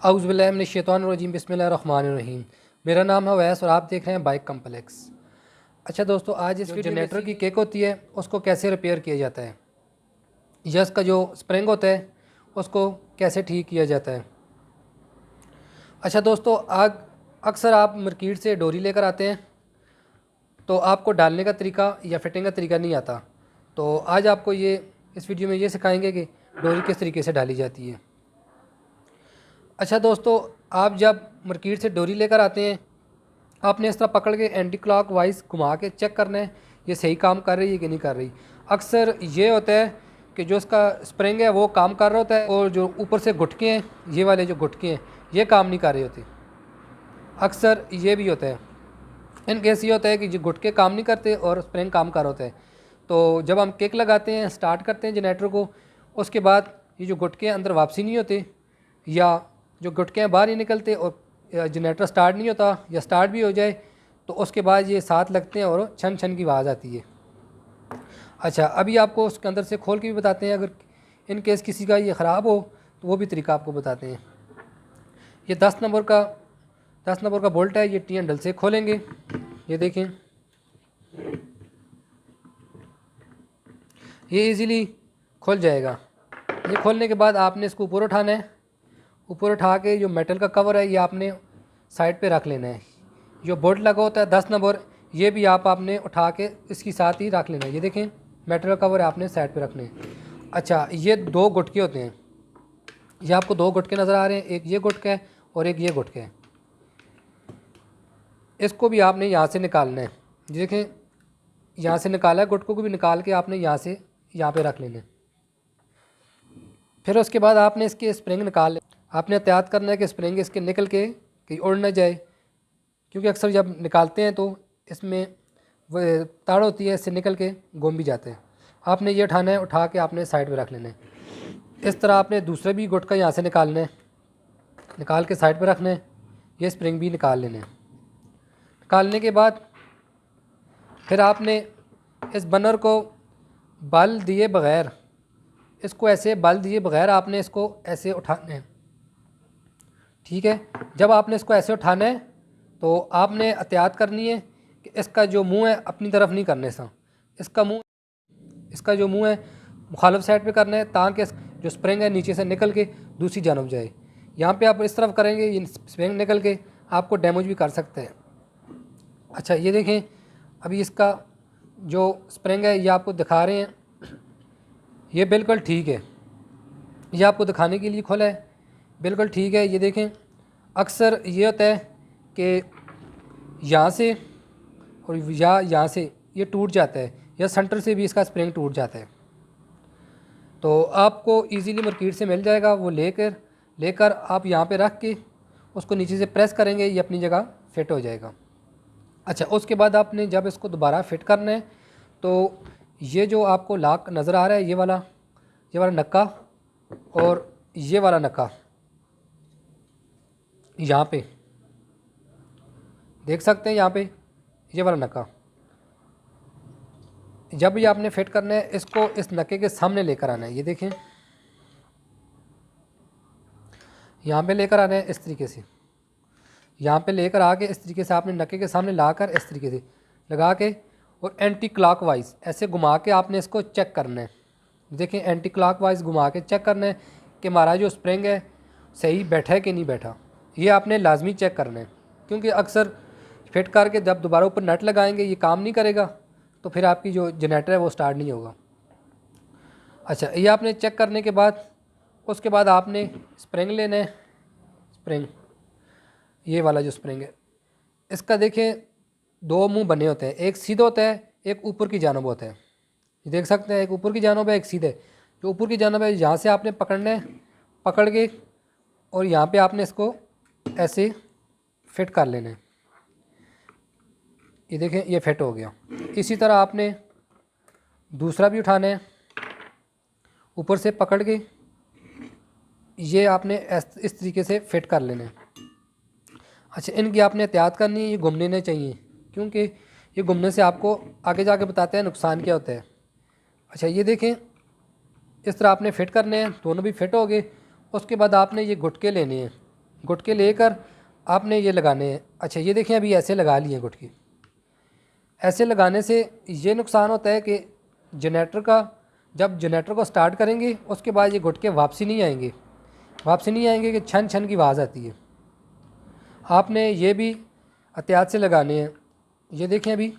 औज़ुबिल्लाहिमिनश्शैतानिर्रजीम बिस्मिल्लाहिर्रहमानिर्रहीम। मेरा नाम है अवैस और आप देख रहे हैं बाइक कम्प्लेक्स। अच्छा दोस्तों, आज इस जनरेटर की किक होती है उसको कैसे रिपेयर किया जाता है, या इसका जो स्प्रिंग होता है उसको कैसे ठीक किया जाता है। अच्छा दोस्तों, अक्सर आप मार्केट से डोरी लेकर आते हैं तो आपको डालने का तरीका या फिटिंग का तरीका नहीं आता। तो आज आपको इस वीडियो में ये सिखाएंगे कि डोरी किस तरीके से डाली जाती है। अच्छा दोस्तों, आप जब मार्केट से डोरी लेकर आते हैं, आपने इस तरह पकड़ के एंटी क्लॉक वाइज घुमा के चेक करना है ये सही काम कर रही है कि नहीं कर रही। अक्सर ये होता है कि जो इसका स्प्रिंग है वो काम कर रहा होता है और जो ऊपर से गुटके हैं, ये वाले जो गुटके हैं ये काम नहीं कर रहे होते। अक्सर ये भी होता है, इन केस ये होता है कि जो गुटके काम नहीं करते और स्प्रिंग काम कर होता है। तो जब हम किक लगाते हैं, स्टार्ट करते हैं जनरेटर को, उसके बाद ये जो गुटके अंदर वापसी नहीं होते या जो गुटके बाहर नहीं निकलते और जनरेटर स्टार्ट नहीं होता, या स्टार्ट भी हो जाए तो उसके बाद ये साथ लगते हैं और छन छन की आवाज़ आती है। अच्छा, अभी आपको उसके अंदर से खोल के भी बताते हैं, अगर इन केस किसी का ये ख़राब हो तो वो भी तरीका आपको बताते हैं। ये 10 नंबर का बोल्ट है, ये टी हैंडल से खोलेंगे। ये देखें, ये इजीली खुल जाएगा। ये खोलने के बाद आपने इसको ऊपर उठाना है। ऊपर उठा के जो मेटल का कवर है ये आपने साइड पे रख लेना है। जो बोल्ट लगा होता है 10 नंबर, ये भी आपने उठा के इसके साथ ही रख लेना है। ये देखें, मेटल का कवर है, आपने साइड पे रखना है। अच्छा, ये 2 गुटके होते हैं, ये आपको 2 गुटके नज़र आ रहे हैं, एक ये गुटका है और एक ये गुटका है। इसको भी आपने यहाँ से निकालना है। देखें, यहाँ से निकाला है, गुटकों को भी निकाल के आपने यहाँ से यहाँ पे रख लेना है। फिर उसके बाद आपने इसके स्प्रिंग निकाल, आपने एहतियात करना है कि स्प्रिंग इसके निकल के कहीं उड़ ना जाए, क्योंकि अक्सर जब निकालते हैं तो इसमें वो तार होती है, इससे निकल के गुम भी जाते हैं। आपने ये उठाना है, उठा के आपने साइड में रख लेना है। इस तरह आपने दूसरे भी गुटका यहाँ से निकालना है, निकाल के साइड पे रखना है। ये स्प्रिंग भी निकाल लेना है। निकालने के बाद फिर आपने इस बनर को बल दिए बग़ैर, इसको ऐसे बल दिए बग़ैर आपने इसको ऐसे उठाना है। ठीक है, जब आपने इसको ऐसे उठाना है तो आपने एहतियात करनी है कि इसका जो मुंह है अपनी तरफ नहीं करने से, इसका जो मुंह है मुखालिफ साइड पे करना है, ताकि जो स्प्रिंग है नीचे से निकल के दूसरी जानब जाए। यहाँ पे आप इस तरफ करेंगे, ये स्प्रिंग निकल के आपको डैमेज भी कर सकते हैं। अच्छा, ये देखें, अभी इसका जो स्प्रिंग है ये आपको दिखा रहे हैं, ये बिल्कुल ठीक है। ये आपको दिखाने के लिए खोला है, बिल्कुल ठीक है। ये देखें, अक्सर ये होता है कि यहाँ से और यहाँ से ये टूट जाता है, या सेंटर से भी इसका स्प्रिंग टूट जाता है। तो आपको इजीली मार्केट से मिल जाएगा, वो लेकर आप यहाँ पे रख के उसको नीचे से प्रेस करेंगे, ये अपनी जगह फिट हो जाएगा। अच्छा, उसके बाद आपने जब इसको दोबारा फिट करना है तो ये जो आपको लॉक नज़र आ रहा है, ये वाला नक्का और ये वाला नक्का, यहाँ पे देख सकते हैं, यहाँ पे ये वाला नक्का, जब ये आपने फिट करना है इसको इस नक्के के सामने लेकर आना है। ये देखें, यहाँ पे लेकर आना है इस तरीके से, यहाँ पे लेकर आके इस तरीके से आपने नक्के के सामने लाकर इस तरीके से लगा के और एंटी क्लॉकवाइज ऐसे घुमा के आपने इसको चेक करना है। देखें, एंटी क्लॉकवाइज घुमा के चेक करना है कि हमारा जो स्प्रिंग है सही बैठा है कि नहीं बैठा। ये आपने लाजमी चेक करना है, क्योंकि अक्सर फिट करके जब दोबारा ऊपर नट लगाएंगे ये काम नहीं करेगा, तो फिर आपकी जो जनरेटर है वो स्टार्ट नहीं होगा। अच्छा, ये आपने चेक करने के बाद उसके बाद आपने स्प्रिंग लेना है। स्प्रिंग, ये वाला जो स्प्रिंग है इसका देखें 2 मुंह बने होते हैं, एक सीधा होता है, एक ऊपर की जानब होता है। ये देख सकते हैं, एक ऊपर की जानब है, एक सीधे। जो ऊपर की जानब है यहाँ से आपने पकड़ना है, पकड़ के और यहाँ पे आपने इसको ऐसे फिट कर लेना है। ये देखें, ये फिट हो गया। इसी तरह आपने दूसरा भी उठाना है, ऊपर से पकड़ के ये आपने इस तरीके से फिट कर लेना है। अच्छा, इनकी आपने एहतियात करनी है, ये घूमने नहीं चाहिए, क्योंकि ये घूमने से आपको आगे जाके बताते हैं नुकसान क्या होता है। अच्छा, ये देखें, इस तरह आपने फ़िट करने हैं, दोनों भी फिट हो गए। उसके बाद आपने ये गुटके लेने हैं, गुटके लेकर आपने ये लगाने हैं। अच्छा ये देखें अभी ऐसे लगा लिए गुटके। ऐसे लगाने से ये नुकसान होता है कि जनरेटर का, जब जनरेटर को स्टार्ट करेंगे उसके बाद ये गुटके वापसी नहीं आएंगे कि छन छन की आवाज़ आती है। आपने ये भी एहतियात से लगाने हैं। ये देखें अभी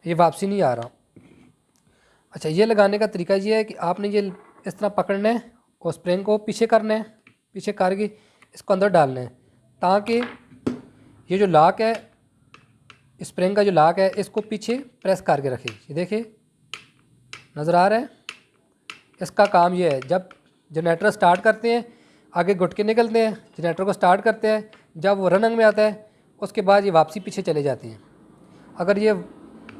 ये वापसी नहीं आ रहा। अच्छा ये लगाने का तरीका ये है कि आपने ये इस तरह पकड़ना है और स्प्रिंग को पीछे करना है, पीछे करके इसको अंदर डालना है, ताकि ये जो लॉक है, स्प्रिंग का जो लॉक है, इसको पीछे प्रेस करके रखें। ये देखिए नज़र आ रहा है। इसका काम ये है, जब जनरेटर स्टार्ट करते हैं आगे गुटके निकलते हैं, जनरेटर को स्टार्ट करते हैं, जब वो रनिंग में आता है उसके बाद ये वापसी पीछे चले जाते हैं। अगर ये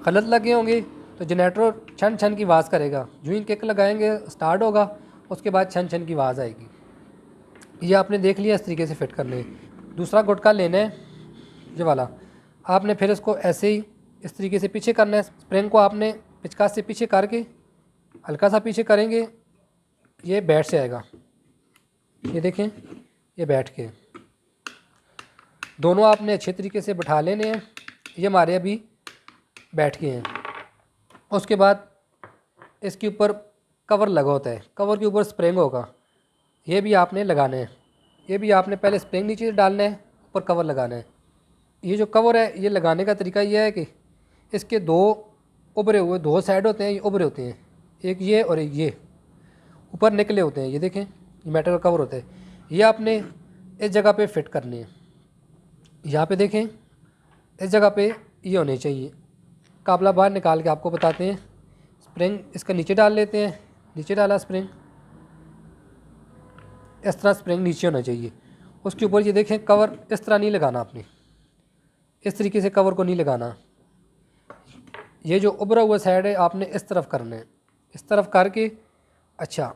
गलत लगे होंगे तो जनरेटर छन छन की आवाज़ करेगा। जो ही किक लगाएंगे स्टार्ट होगा, उसके बाद छन छन की आवाज़ आएगी। ये आपने देख लिया इस तरीके से फिट करने है। दूसरा गुटका लेना है ये वाला, आपने फिर इसको ऐसे ही इस तरीके से पीछे करना है। स्प्रिंग को आपने पिचकास से पीछे करके हल्का सा पीछे करेंगे, ये बैठ से आएगा। ये देखें ये बैठ के, दोनों आपने अच्छे तरीके से बैठा लेने हैं। ये हमारे अभी बैठ गए हैं। उसके बाद इसके ऊपर कवर लगा होता है, कवर के ऊपर स्प्रिंग होगा, ये भी आपने लगाना है। ये भी आपने पहले स्प्रिंग नीचे डालना है, ऊपर कवर लगाना है। ये जो कवर है ये लगाने का तरीका ये है कि इसके दो उभरे हुए दो साइड होते हैं, ये उभरे होते हैं, एक ये और एक ये ऊपर निकले होते हैं। ये देखें ये मेटल का कवर होता है। ये आपने इस जगह पे फिट करने हैं। यहाँ पे देखें इस जगह पे ये होने चाहिए। काबला बाहर निकाल के आपको बताते हैं। स्प्रिंग इसका नीचे डाल लेते हैं, नीचे डाला स्प्रिंग, इस तरह स्प्रिंग नीचे होना चाहिए। उसके ऊपर ये देखें कवर इस तरह नहीं लगाना, आपने इस तरीके से कवर को नहीं लगाना। ये जो उभरा हुआ साइड है आपने इस तरफ करना है, इस तरफ करके। अच्छा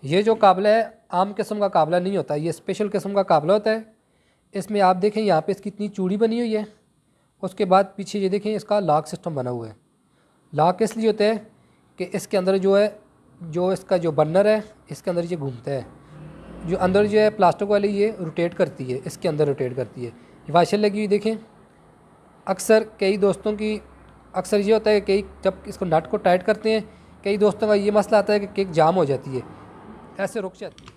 ये जो काबला है आम किस्म का काबला नहीं होता, ये स्पेशल किस्म का काबला होता है। इसमें आप देखें यहाँ पे इसकी इतनी चूड़ी बनी हुई है। उसके बाद पीछे ये देखें इसका लॉक सिस्टम बना हुआ है। लॉक इसलिए होता है कि इसके अंदर जो है, जो इसका जो बर्नर है इसके अंदर ये घूमता है, जो अंदर जो है प्लास्टिक वाली ये रोटेट करती है, इसके अंदर रोटेट करती है। ये वाशर लगी हुई देखें। अक्सर कई दोस्तों की अक्सर ये होता है कि कई जब इसको नट को टाइट करते हैं, कई दोस्तों का ये मसला आता है कि किक जाम हो जाती है, ऐसे रुक जाती है।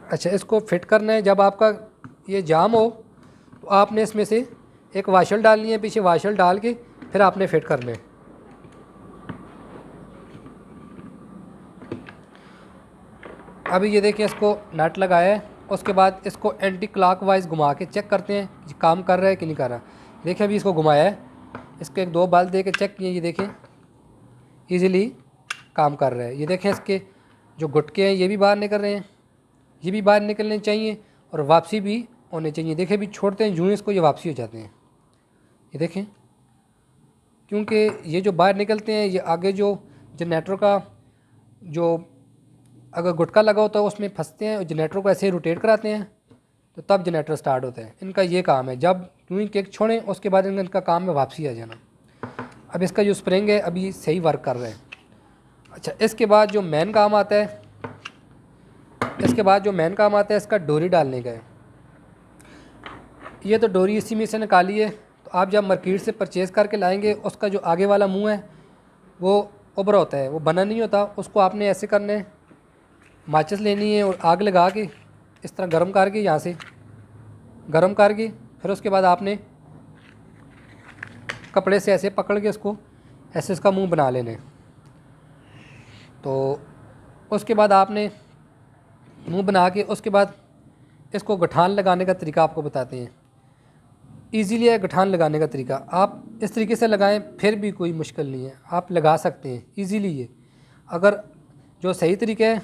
अच्छा इसको फिट करना है, जब आपका ये जाम हो तो आपने इसमें से एक वाशल डालनी है, पीछे वाशल डाल के फिर आपने फिट करना है। अभी ये देखिए इसको नट लगाया है। उसके बाद इसको एंटी क्लॉकवाइज घुमा के चेक करते हैं ये काम कर रहा है कि नहीं कर रहा। देखिए अभी इसको घुमाया है, इसके एक दो बाल दे के चेक किए, ये देखें इजीली काम कर रहा है। ये देखें इसके जो गुटके हैं ये भी बाहर निकल रहे हैं, ये भी बाहर निकलने चाहिए और वापसी भी होने चाहिए। देखें अभी छोड़ते हैं यूँ इसको, ये वापसी हो जाते हैं। ये देखें क्योंकि ये जो बाहर निकलते हैं ये आगे जो जनरेटर का जो अगर गुटका लगा होता है उसमें फंसते हैं और जनरेटर को ऐसे रोटेट कराते हैं, तो तब जनरेटर स्टार्ट होता है। इनका ये काम है, जब यूँ ही किक छोड़ें उसके बाद इनका काम है वापसी आ जाना। अब इसका जो स्प्रिंग है अभी सही वर्क कर रहा है। अच्छा इसके बाद जो मेन काम आता है, इसका डोरी डालने का है। ये तो डोरी इसी में से निकाली है, तो आप जब मार्केट से परचेज़ करके लाएंगे उसका जो आगे वाला मुंह है वो उभरा होता है, वो बना नहीं होता। उसको आपने ऐसे करना है, माचिस लेनी है और आग लगा के इस तरह गर्म करके, यहाँ से गर्म करके फिर उसके बाद आपने कपड़े से ऐसे पकड़ के इसको ऐसे इसका मुंह बना लेना है। तो उसके बाद आपने मुंह बना के उसके बाद इसको गठान लगाने का तरीका आपको बताते हैं। ईज़िली है गठान लगाने का तरीका, आप इस तरीके से लगाएं फिर भी कोई मुश्किल नहीं है, आप लगा सकते हैं ईज़िली। है अगर जो सही तरीका है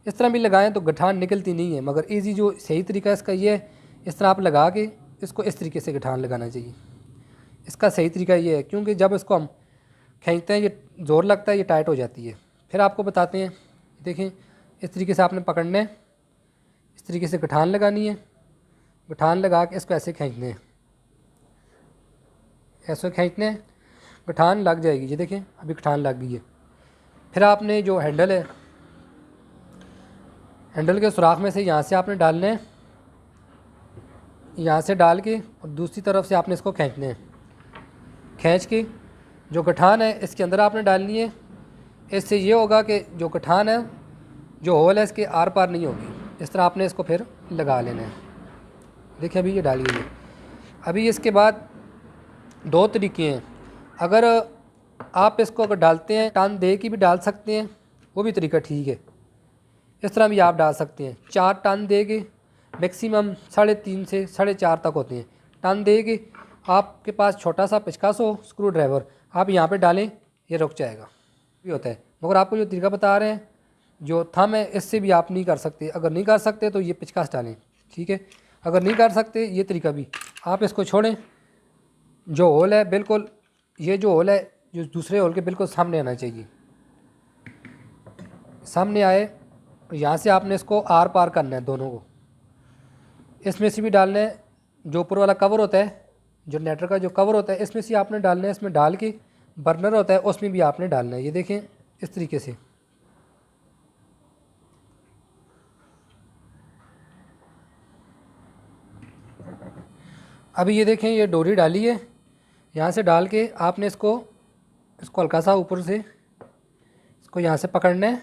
इस तरह भी लगाएं तो गठान निकलती नहीं है, मगर इजी जो सही तरीका है इसका ये है, इस तरह आप लगा के इसको इस तरीके से गठान लगाना चाहिए। इसका सही तरीका ये है, क्योंकि जब इसको हम खींचते हैं ये ज़ोर लगता है, ये टाइट हो जाती है। फिर आपको बताते हैं, देखें इस तरीके से आपने पकड़ना है, इस तरीके से गठान लगानी है, गठान लगा के इसको ऐसे खींचने हैं, ऐसे खींचने हैं, गठान लग जाएगी। ये देखें अभी गठान लग गई है। फिर आपने जो हैंडल है, हैंडल के सुराख में से यहाँ से आपने डालना है यहाँ से डाल के और दूसरी तरफ से आपने इसको खींचना है। खींच के जो गठान है इसके अंदर आपने डालनी है। इससे ये होगा कि जो गठान है, जो होल है, इसके आर पार नहीं होगी। इस तरह आपने इसको फिर लगा लेना है। देखिए अभी ये डाली हुई है। अभी इसके बाद दो तरीके हैं। अगर आप इसको अगर डालते हैं टन दे की भी डाल सकते हैं, वो भी तरीका ठीक है। इस तरह भी आप डाल सकते हैं। 4 टन दे के मैक्सिमम 3.5 से 4.5 तक होते हैं। टन दे के आपके पास छोटा सा पेचकस हो, स्क्रू ड्राइवर, आप यहाँ पे डालें, ये रुक जाएगा भी होता है। मगर आपको जो तरीका बता रहे हैं, जो थम है, इससे भी आप नहीं कर सकते। अगर नहीं कर सकते तो ये पेचकस डालें, ठीक है। अगर नहीं कर सकते ये तरीका भी, आप इसको छोड़ें। जो होल है बिल्कुल, ये जो होल है जो दूसरे होल के बिल्कुल सामने आना चाहिए। सामने आए, यहाँ से आपने इसको आर पार करना है दोनों को। इसमें से भी डालना है। जो ऊपर वाला कवर होता है, जो नेटर का जो कवर होता है, इसमें से आपने डालना है। इसमें डाल के बर्नर होता है, उसमें भी आपने डालना है। ये देखें इस तरीके से। अभी ये देखें, ये डोरी डाली है। यहाँ से डाल के आपने इसको हल्का सा ऊपर से इसको यहाँ से पकड़ना है।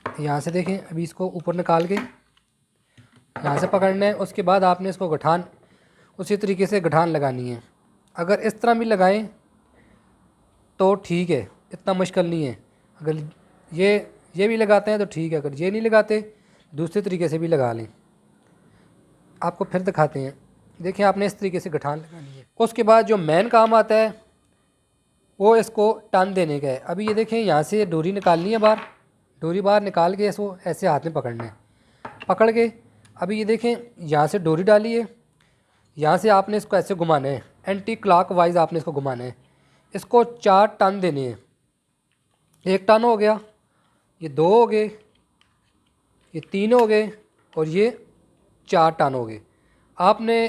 यहाँ से देखें, अभी इसको ऊपर निकाल के यहाँ से पकड़ना है। उसके बाद आपने इसको गठान उसी तरीके से गठान लगानी है। अगर इस तरह भी लगाएं तो ठीक है, इतना मुश्किल नहीं है। अगर ये भी लगाते हैं तो ठीक है। अगर ये नहीं लगाते, दूसरे तरीके से भी लगा लें। आपको फिर दिखाते हैं। देखिए आपने इस तरीके से गठान लगानी है। उसके बाद जो मेन काम आता है वो इसको टन देने का है। अभी ये देखें, यहाँ से डोरी निकालनी है बाहर। डोरी बाहर निकाल के इसको ऐसे हाथ में पकड़ना है। पकड़ के अभी ये देखें, यहाँ से डोरी डाली है। यहाँ से आपने इसको ऐसे घुमाना है, एंटी क्लॉक वाइज आपने इसको घुमाना है। इसको 4 टन देने हैं। 1 टन हो गया, ये 2 हो गए, ये 3 हो गए और ये 4 टन हो गए। आपने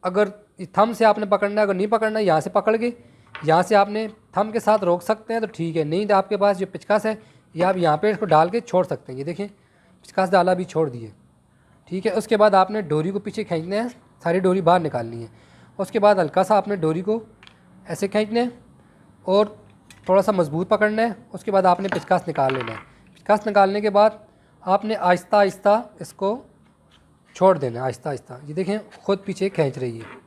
अगर थंब से आपने पकड़ना है, अगर नहीं पकड़ना है, यहाँ से पकड़ के यहाँ से आपने थंब के साथ रोक सकते हैं तो ठीक है। नहीं तो आपके पास जो पेचकस है, ये आप यहाँ पे इसको डाल के छोड़ सकते हैं। ये देखें, पेचकस डाला भी छोड़ दिए, ठीक है। उसके बाद आपने डोरी को पीछे खींचना है, सारी डोरी बाहर निकालनी है। उसके बाद हल्का सा आपने डोरी को ऐसे खींचना है और थोड़ा सा मजबूत पकड़ना है। उसके बाद आपने पेचकस निकाल लेना है। पेचकस निकालने के बाद आपने आहिस्ता आहिस्ता इसको छोड़ देना है, आहिस्ता आहिस्ता। ये देखें, खुद पीछे खींच रही है।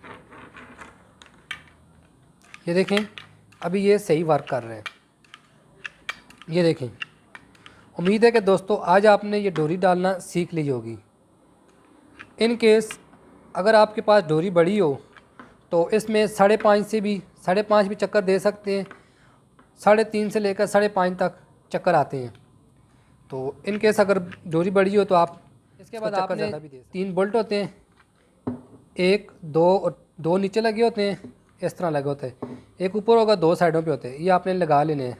ये देखें, अभी ये सही वर्क कर रहे हैं। ये देखें। उम्मीद है कि दोस्तों आज आपने ये डोरी डालना सीख ली होगी। इन केस अगर आपके पास डोरी बड़ी हो तो इसमें 5.5 से भी 5.5 भी चक्कर दे सकते हैं। 3.5 से लेकर 5.5 तक चक्कर आते हैं। तो इन केस अगर डोरी बड़ी हो तो आप इसके बाद आपने 3 बोल्ट होते हैं, 1, 2 और 2 नीचे लगे होते हैं। इस तरह लगे होते हैं, एक ऊपर होगा, 2 साइडों पे होते हैं। ये आपने लगा लेने हैं।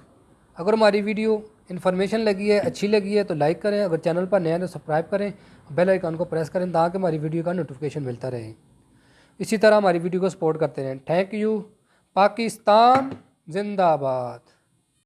अगर हमारी वीडियो इन्फॉर्मेशन लगी है, अच्छी लगी है तो लाइक करें। अगर चैनल पर नए हैं तो सब्सक्राइब करें, बेल आइकन को प्रेस करें ताकि हमारी वीडियो का नोटिफिकेशन मिलता रहे। इसी तरह हमारी वीडियो को सपोर्ट करते रहें। Thank you. पाकिस्तान जिंदाबाद।